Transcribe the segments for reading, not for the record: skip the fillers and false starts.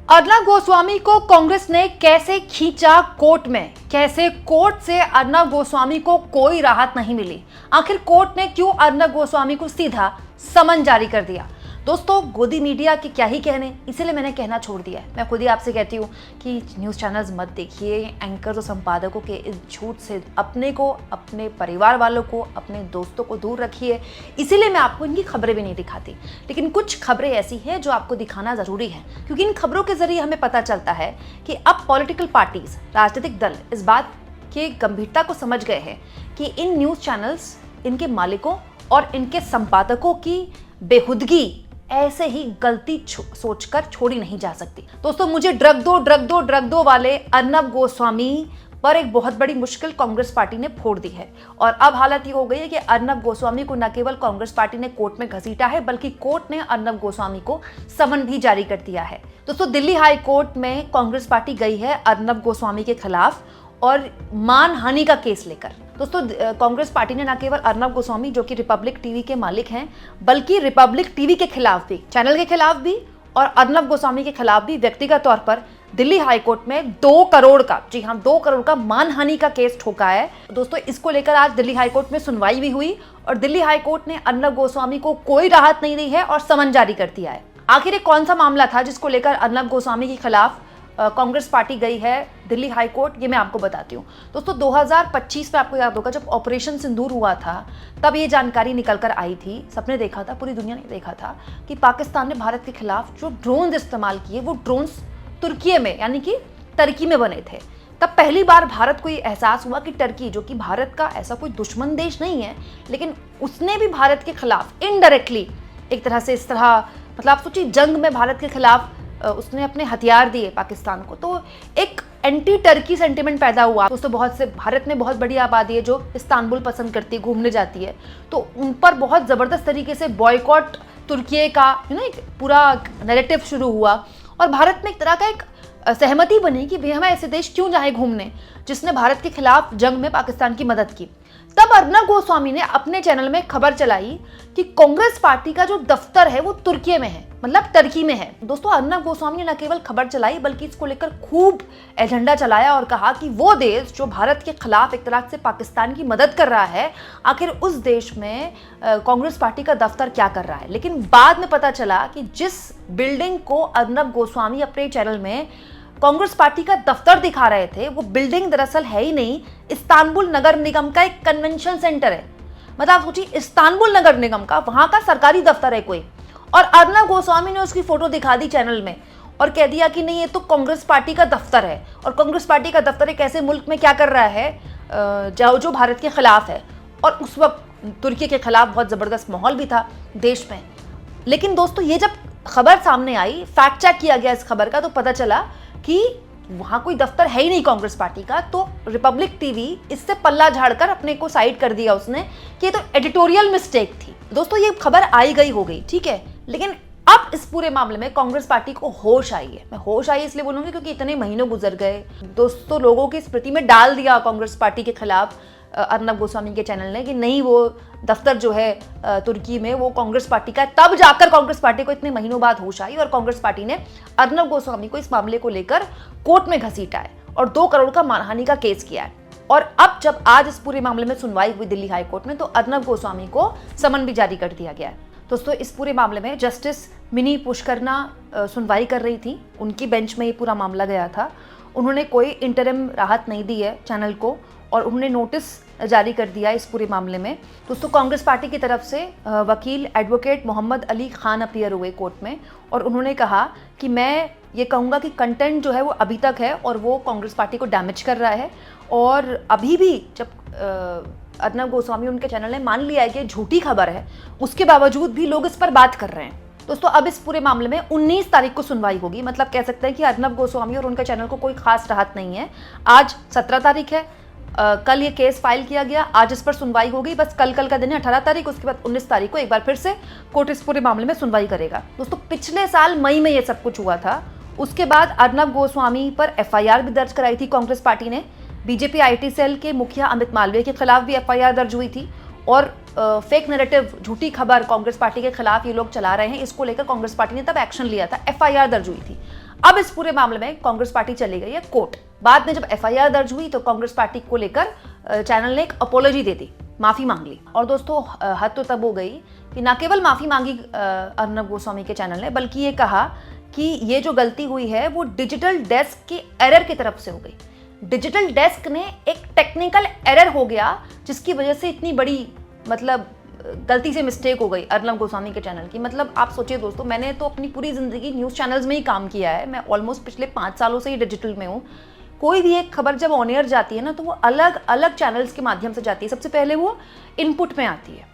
अर्नब गोस्वामी को कांग्रेस ने कैसे खींचा कोर्ट में, कैसे कोर्ट से अर्नब गोस्वामी को कोई राहत नहीं मिली। आखिर कोर्ट ने क्यों अर्नब गोस्वामी को सीधा समन जारी कर दिया। दोस्तों, गोदी मीडिया के क्या ही कहने, इसीलिए मैंने कहना छोड़ दिया है। मैं खुद ही आपसे कहती हूँ कि न्यूज़ चैनल्स मत देखिए, एंकर्स और संपादकों के इस झूठ से अपने को, अपने परिवार वालों को, अपने दोस्तों को दूर रखिए। इसीलिए मैं आपको इनकी खबरें भी नहीं दिखाती, लेकिन कुछ खबरें ऐसी हैं जो आपको दिखाना ज़रूरी है, क्योंकि इन खबरों के जरिए हमें पता चलता है कि अब पॉलिटिकल पार्टीज, राजनीतिक दल इस बात की गंभीरता को समझ गए हैं कि इन न्यूज़ चैनल्स, इनके मालिकों और इनके संपादकों की बेहुदगी ऐसे ही गलती सोचकर छोड़ी नहीं जा सकती। दोस्तों, मुझे ड्रग दो वाले अर्नब गोस्वामी पर एक बहुत बड़ी मुश्किल कांग्रेस पार्टी ने फोड़ दी है। और अब हालत ये हो गई है कि अर्नब गोस्वामी को न केवल कांग्रेस पार्टी ने कोर्ट में घसीटा है, बल्कि कोर्ट ने अर्नब गोस्वामी को समन भी जारी कर दिया है। दोस्तों, दिल्ली हाई कोर्ट में कांग्रेस पार्टी गई है अर्नब गोस्वामी के खिलाफ और मानहानि का केस लेकर। दोस्तों, कांग्रेस पार्टी ने न केवल अर्नब गोस्वामी, जो कि रिपब्लिक टीवी के मालिक हैं, बल्कि रिपब्लिक टीवी के खिलाफ भी, चैनल के खिलाफ भी और अर्नब गोस्वामी के खिलाफ भी व्यक्तिगत तौर पर दिल्ली हाई कोर्ट में 2 करोड़ का, जी हाँ 2 करोड़ का मानहानि का केस ठोका है। दोस्तों, इसको लेकर आज दिल्ली हाई कोर्ट में सुनवाई भी हुई और दिल्ली हाई कोर्ट ने अर्नब गोस्वामी को कोई राहत नहीं दी है और समन जारी कर दिया है। आखिर ये कौन सा मामला था जिसको लेकर अर्नब गोस्वामी के खिलाफ कांग्रेस पार्टी गई है दिल्ली हाई कोर्ट, ये मैं आपको बताती हूँ। दोस्तों, 2025 में आपको याद होगा जब ऑपरेशन सिंदूर हुआ था, तब ये जानकारी निकल कर आई थी, सबने देखा था, पूरी दुनिया ने देखा था कि पाकिस्तान ने भारत के खिलाफ जो ड्रोन्स इस्तेमाल किए, वो ड्रोन्स तुर्की में यानी कि टर्की में बने थे। तब पहली बार भारत को ये एहसास हुआ कि टर्की, जो कि भारत का ऐसा कोई दुश्मन देश नहीं है, लेकिन उसने भी भारत के खिलाफ इनडायरेक्टली एक तरह से, इस तरह मतलब आप सोचिए, जंग में भारत के खिलाफ उसने अपने हथियार दिए पाकिस्तान को, तो एक एंटी टर्की सेंटिमेंट पैदा हुआ। दोस्तों, बहुत से, भारत में बहुत बड़ी आबादी है जो इस्तांबुल पसंद करती है, घूमने जाती है, तो उन पर बहुत ज़बरदस्त तरीके से बॉयकॉट तुर्की का एक पूरा नैरेटिव शुरू हुआ और भारत में एक तरह का एक सहमति बनी कि भाई, हमें ऐसे देश क्यों जाए घूमने जिसने भारत के खिलाफ जंग में पाकिस्तान की मदद की। तब अर्नब गोस्वामी ने अपने चैनल में खबर चलाई कि कांग्रेस पार्टी का जो दफ्तर है वो तुर्की में है, मतलब टर्की में है। दोस्तों, अर्नब गोस्वामी ने न केवल खबर चलाई बल्कि इसको लेकर खूब एजेंडा चलाया और कहा कि वो देश जो भारत के खिलाफ एक तरह से पाकिस्तान की मदद कर रहा है, आखिर उस देश में कांग्रेस पार्टी का दफ्तर क्या कर रहा है। लेकिन बाद में पता चला कि जिस बिल्डिंग को अर्नब गोस्वामी अपने चैनल में कांग्रेस पार्टी का दफ्तर दिखा रहे थे, वो बिल्डिंग दरअसल है ही नहीं, इस्तांबुल नगर निगम का एक कन्वेंशन सेंटर है। मतलब आप सोचिए, इस्तांबुल नगर निगम का, वहां का सरकारी दफ्तर है कोई, और अर्नब गोस्वामी ने उसकी फोटो दिखा दी चैनल में और कह दिया कि नहीं, ये तो कांग्रेस पार्टी का दफ्तर है। और कांग्रेस पार्टी का दफ्तर एक ऐसे मुल्क में क्या कर रहा है जो भारत के खिलाफ है, और उस वक्त तुर्की के खिलाफ बहुत ज़बरदस्त माहौल भी था देश में। लेकिन दोस्तों, ये जब खबर सामने आई, फैक्ट चेक किया गया इस खबर का, तो पता चला कि वहां कोई दफ्तर है ही नहीं कांग्रेस पार्टी का। तो रिपब्लिक टीवी इससे पल्ला झाड़कर अपने को साइड कर दिया उसने कि ये तो एडिटोरियल मिस्टेक थी। दोस्तों, ये खबर आई गई हो गई, ठीक है, लेकिन अब इस पूरे मामले में कांग्रेस पार्टी को होश आई है। मैं होश आई इसलिए बोलूंगी क्योंकि इतने महीनों गुजर गए, दोस्तों, लोगों की स्मृति में डाल दिया कांग्रेस पार्टी के खिलाफ अर्नब गोस्वामी के चैनल ने कि नहीं, वो दफ्तर जो है तुर्की में, वो कांग्रेस पार्टी का है। तब जाकर कांग्रेस पार्टी को इतने महीनों बाद होश आई और कांग्रेस पार्टी ने अर्नब गोस्वामी को इस मामले को लेकर कोर्ट में घसीटा है और 2 करोड़ का मानहानि का केस किया है। और अब जब आज इस पूरे मामले में सुनवाई हुई दिल्ली हाई कोर्ट में, तो अर्नब गोस्वामी को समन भी जारी कर दिया गया है। दोस्तों, इस पूरे मामले में जस्टिस मिनी पुष्करना सुनवाई कर रही थी, उनकी बेंच में ये पूरा मामला गया था। उन्होंने कोई इंटरिम राहत नहीं दी है चैनल को और उन्होंने नोटिस जारी कर दिया इस पूरे मामले में। दोस्तों, कांग्रेस पार्टी की तरफ से वकील एडवोकेट मोहम्मद अली खान अपीयर हुए कोर्ट में और उन्होंने कहा कि मैं ये कहूँगा कि कंटेंट जो है वो अभी तक है और वो कांग्रेस पार्टी को डैमेज कर रहा है। और अभी भी जब अर्नब गोस्वामी, उनके चैनल ने मान लिया है कि झूठी खबर है, उसके बावजूद भी लोग इस पर बात कर रहे हैं। दोस्तों, अब इस पूरे मामले में 19 तारीख को सुनवाई होगी। मतलब कह सकते हैं कि अर्नब गोस्वामी और उनके चैनल को कोई खास राहत नहीं है। आज 17 तारीख है, कल ये केस फाइल किया गया, आज इस पर सुनवाई होगी। बस कल का दिन है 18 तारीख, उसके बाद 19 तारीख को एक बार फिर से कोर्ट इस पूरे मामले में सुनवाई करेगा। दोस्तों, पिछले साल मई में ये सब कुछ हुआ था। उसके बाद अर्नब गोस्वामी पर FIR भी दर्ज कराई थी कांग्रेस पार्टी ने। बीजेपी IT सेल के मुखिया अमित मालवीय के खिलाफ भी FIR दर्ज हुई थी और फेक नैरेटिव, झूठी खबर कांग्रेस पार्टी के खिलाफ ये लोग चला रहे हैं, इसको लेकर कांग्रेस पार्टी ने तब एक्शन लिया था, FIR दर्ज हुई थी। अब इस पूरे मामले में कांग्रेस पार्टी चली गई है कोर्ट। बाद में जब एफआईआर दर्ज हुई तो कांग्रेस पार्टी को लेकर चैनल ने एक अपॉलॉजी दे दी, माफी मांग ली। और दोस्तों हद तो तब हो गई कि न केवल माफी मांगी अर्नब गोस्वामी के चैनल ने, बल्कि ये कहा कि ये जो गलती हुई है वो डिजिटल डेस्क की एरर की तरफ से हो गई। डिजिटल डेस्क ने एक टेक्निकल एरर हो गया जिसकी वजह से इतनी बड़ी गलती से मिस्टेक हो गई अर्नब गोस्वामी के चैनल की। आप सोचिए दोस्तों, मैंने तो अपनी पूरी जिंदगी न्यूज़ चैनल्स में ही काम किया है। मैं ऑलमोस्ट पिछले 5 सालों से ही डिजिटल में हूँ। कोई भी एक खबर जब ऑन एयर जाती है ना तो वो अलग अलग चैनल्स के माध्यम से जाती है। सबसे पहले वो इनपुट में आती है,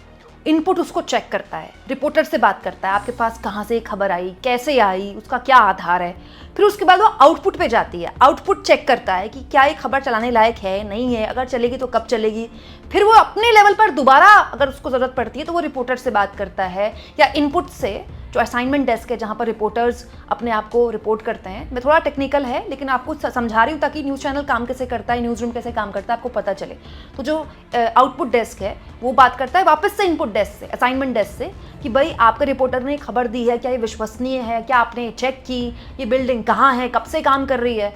इनपुट उसको चेक करता है, रिपोर्टर से बात करता है, आपके पास कहाँ से खबर आई, कैसे आई, उसका क्या आधार है। फिर उसके बाद वो आउटपुट पे जाती है, आउटपुट चेक करता है कि क्या ये खबर चलाने लायक है, नहीं है, अगर चलेगी तो कब चलेगी। फिर वो अपने लेवल पर दोबारा अगर उसको ज़रूरत पड़ती है तो वो रिपोर्टर से बात करता है, या इनपुट से जो असाइनमेंट डेस्क है जहाँ पर रिपोर्टर्स अपने आप को रिपोर्ट करते हैं। मैं थोड़ा टेक्निकल है लेकिन आपको समझा रही हूँ ताकि न्यूज़ चैनल काम कैसे करता है, न्यूज़ रूम कैसे काम करता है, आपको पता चले। तो जो आउटपुट डेस्क है वो बात करता है वापस से इनपुट डेस्क से, असाइनमेंट डेस्क से, कि भाई आपके रिपोर्टर ने खबर दी है, क्या ये विश्वसनीय है, क्या आपने चेक की, ये बिल्डिंग कहाँ है, कब से काम कर रही है।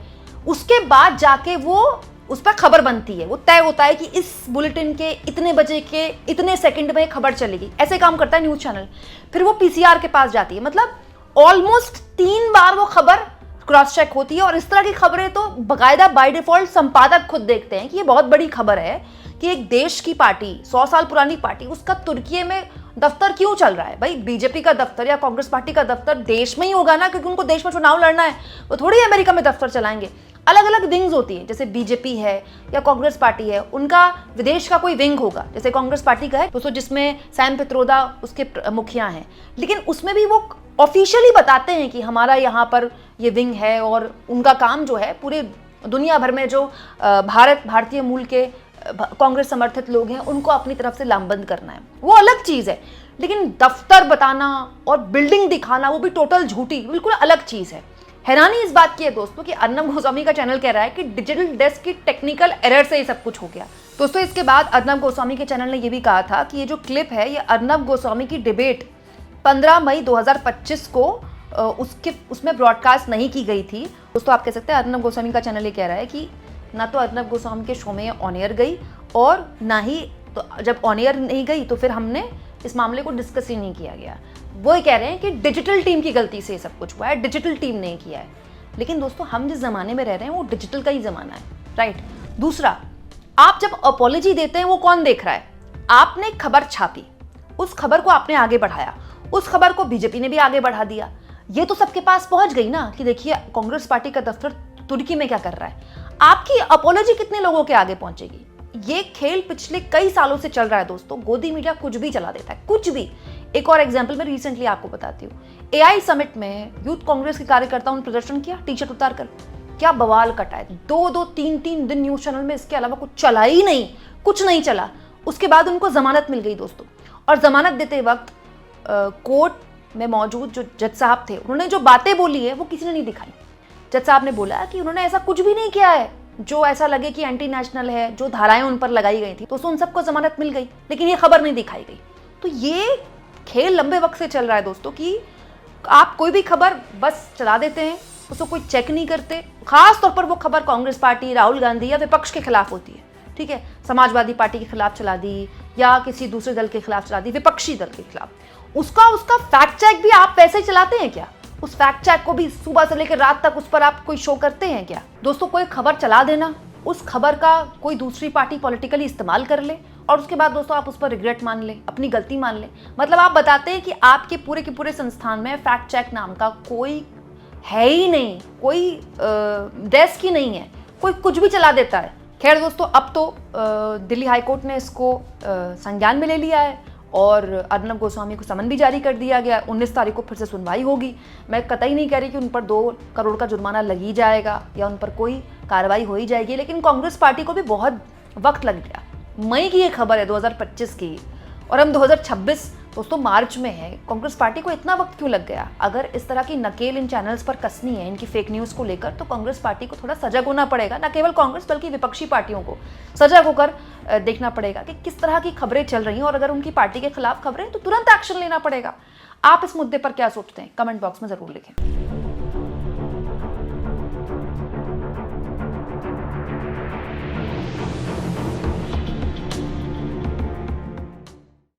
उसके बाद जाके वो उस पर खबर बनती है, वो तय होता है कि इस बुलेटिन के इतने बजे के इतने सेकंड में खबर चलेगी। ऐसे काम करता है न्यूज़ चैनल। फिर वो पीसीआर के पास जाती है, ऑलमोस्ट 3 बार वो खबर क्रॉस चेक होती है। और इस तरह की खबरें तो बाकायदा बाय डिफॉल्ट संपादक खुद देखते हैं कि ये बहुत बड़ी खबर है कि एक देश की पार्टी, 100 साल पुरानी पार्टी, उसका तुर्की में दफ्तर क्यों चल रहा है। भाई बीजेपी का दफ्तर या कांग्रेस पार्टी का दफ्तर देश में ही होगा ना, क्योंकि उनको देश में चुनाव लड़ना है। वो थोड़ी अमेरिका में दफ्तर चलाएंगे। अलग अलग विंग्स होती है, जैसे बीजेपी है या कांग्रेस पार्टी है, उनका विदेश का कोई विंग होगा। जैसे कांग्रेस पार्टी का है दोस्तों, जिसमें सैम पित्रोदा उसके मुखिया हैं, लेकिन उसमें भी वो ऑफिशियली बताते हैं कि हमारा यहाँ पर ये विंग है, और उनका काम जो है पूरे दुनिया भर में जो भारतीय मूल के कांग्रेस समर्थित लोग हैं उनको अपनी तरफ से लामबंद करना है। वो अलग चीज़ है, लेकिन दफ्तर बताना और बिल्डिंग दिखाना वो भी टोटल झूठी, बिल्कुल अलग चीज़ है। हैरानी इस बात की है दोस्तों कि अर्नब गोस्वामी का चैनल कह रहा है कि डिजिटल डेस्क की टेक्निकल एरर से ये सब कुछ हो गया। दोस्तों इसके बाद अर्नब गोस्वामी के चैनल ने ये भी कहा था कि ये जो क्लिप है ये अर्नब गोस्वामी की डिबेट 15 मई 2025 को उसमें ब्रॉडकास्ट नहीं की गई थी। दोस्तों आप कह सकते हैं अर्नब गोस्वामी का चैनल ये कह रहा है कि ना तो अर्नब गोस्वामी के शो में ऑन एयर गई, और ना ही तो जब ऑन एयर नहीं गई तो फिर हमने इस मामले को डिस्कस ही नहीं किया गया। वो ये कह रहे हैं कि डिजिटल टीम की गलती से ये सब कुछ हुआ है, डिजिटल टीम ने किया है। लेकिन दोस्तों हम जिस ज़माने में रह रहे हैं वो डिजिटल का ही ज़माना है, राइट। दूसरा, आप जब अपॉलॉजी देते हैं वो कौन देख रहा है? आपने खबर छापी, उस खबर को आपने आगे बढ़ाया, उस खबर को बीजेपी ने भी आगे बढ़ा दिया। ये तो सबके पास पहुंच गई ना कि देखिए कांग्रेस पार्टी का दफ्तर तुर्की में क्या कर रहा है। आपकी अपॉलॉजी कितने लोगों के आगे पहुंचेगी? ये खेल पिछले कई सालों से चल रहा है दोस्तों। गोदी मीडिया कुछ भी चला देता है, कुछ भी। एक और एग्जांपल मैं रिसेंटली आपको बताती हूँ। एआई समिट में यूथ कांग्रेस के कार्यकर्ताओं ने प्रदर्शन किया टी शर्ट उतार कर। क्या बवाल कटा है। 2-2, 3-3 दिन न्यूज चैनल में इसके अलावा कुछ चला ही नहीं, कुछ नहीं चला। उसके बाद उनको जमानत मिल गई दोस्तों, और जमानत देते वक्त कोर्ट में मौजूद जो जज साहब थे उन्होंने जो बातें बोली है वो किसी ने नहीं दिखाई। जज साहब ने बोला कि उन्होंने ऐसा कुछ भी नहीं किया है जो ऐसा लगे कि एंटी नेशनल है, जो धाराएं उन पर लगाई गई थी। तो उन सबको जमानत मिल गई, लेकिन ये खबर नहीं दिखाई गई। तो ये खेल लंबे वक्त से चल रहा है दोस्तों कि आप कोई भी खबर बस चला देते हैं, उसको कोई चेक नहीं करते। खास तौर पर वो खबर कांग्रेस पार्टी, राहुल गांधी या विपक्ष के खिलाफ होती है, ठीक है। समाजवादी पार्टी के खिलाफ चला दी या किसी दूसरे दल के खिलाफ चला दी, विपक्षी दल के खिलाफ। उसका फैक्ट चेक भी आप वैसे ही चलाते हैं क्या? उस फैक्ट चेक को भी सुबह से लेकर रात तक उस पर आप कोई शो करते हैं क्या? दोस्तों कोई खबर चला देना, उस खबर का कोई दूसरी पार्टी पॉलिटिकली इस्तेमाल कर ले और उसके बाद दोस्तों आप उस पर रिग्रेट मान ले, अपनी गलती मान ले। मतलब आप बताते हैं कि आपके पूरे के पूरे संस्थान में फैक्ट चेक नाम का कोई है ही नहीं, कोई डेस्क ही नहीं है, कोई कुछ भी चला देता है। खैर दोस्तों अब तो दिल्ली हाईकोर्ट ने इसको संज्ञान में ले लिया है और अर्नब गोस्वामी को समन भी जारी कर दिया गया। 19 तारीख को फिर से सुनवाई होगी। मैं कतई नहीं कह रही कि उन पर 2 करोड़ का जुर्माना लग ही जाएगा या उन पर कोई कार्रवाई हो ही जाएगी, लेकिन कांग्रेस पार्टी को भी बहुत वक्त लग गया। मई की ये खबर है 2025 की, और हम 2026 दोस्तों मार्च में है। कांग्रेस पार्टी को इतना वक्त क्यों लग गया? अगर इस तरह की नकेल इन चैनल्स पर कसनी है, इनकी फेक न्यूज़ को लेकर, तो कांग्रेस पार्टी को थोड़ा सजग होना पड़ेगा। न केवल कांग्रेस बल्कि विपक्षी पार्टियों को सजग होकर देखना पड़ेगा कि किस तरह की खबरें चल रही हैं, और अगर उनकी पार्टी के खिलाफ खबरें तो तुरंत एक्शन लेना पड़ेगा। आप इस मुद्दे पर क्या सोचते हैं? कमेंट बॉक्स में ज़रूर लिखें।